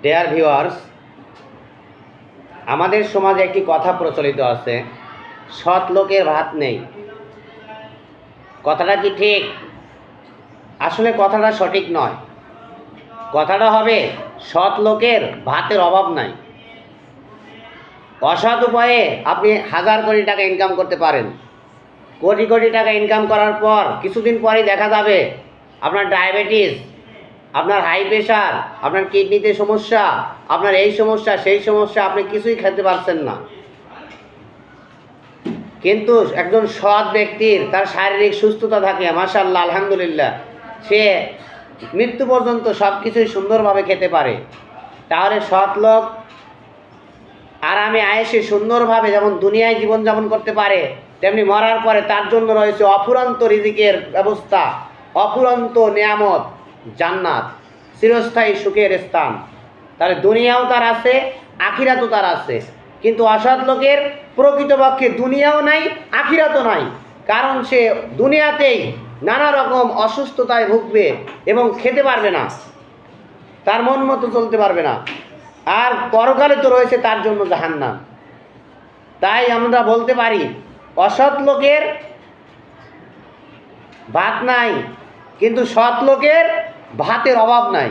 Dear viewers, আমাদের সমাজে একটি কথা প্রচলিত আছে, সৎ লোকের ভাত নেই। কথাটা কি ঠিক? আসলে কথাটা সঠিক নয়। কথাটা হবে সৎ লোকের ভাতের অভাব নাই। অসৎ উপায়ে আপনি হাজার কোটি টাকা ইনকাম করতে পারেন। কোটি কোটি টাকা ইনকাম করার পর কিছুদিন পরেই দেখা যাবে আপনার ডায়াবেটিস, আপনার হাই প্রেশার, আপনার কিডনিতে সমস্যা, আপনার এই সমস্যা সেই সমস্যা, আপনি কিছুই খেতে পারছেন না। কিন্তু একজন সৎ ব্যক্তির তার শারীরিক সুস্থতা থাকে, মাশাআল্লাহ, আলহামদুলিল্লাহ, সে মৃত্যু পর্যন্ত সব কিছুই সুন্দরভাবে খেতে পারে। তাহলে সৎ লোক আরামে আয়েসে সুন্দরভাবে যেমন দুনিয়ায় জীবনযাপন করতে পারে, তেমনি মরার পরে তার জন্য রয়েছে অফুরন্ত রিজিকের ব্যবস্থা, অফুরন্ত নিয়ামত, জান্নাত, চিরস্থায়ী সুখের স্থান। তাহলে দুনিয়াও তার আছে, আখিরাতও তার আছে। কিন্তু অসৎ লোকের প্রকৃতপক্ষে দুনিয়াও নাই, আখিরাতও নাই। কারণ সে দুনিয়াতেই নানা রকম অসুস্থতায় ভুগবে এবং খেতে পারবে না, তার মন মতো চলতে পারবে না। আর পরকালে তো রয়েছে তার জন্য জাহান্নাম। তাই আমরা বলতে পারি অসৎ লোকের ভাত নাই, কিন্তু সৎ লোকের ভাতের অভাব নাই।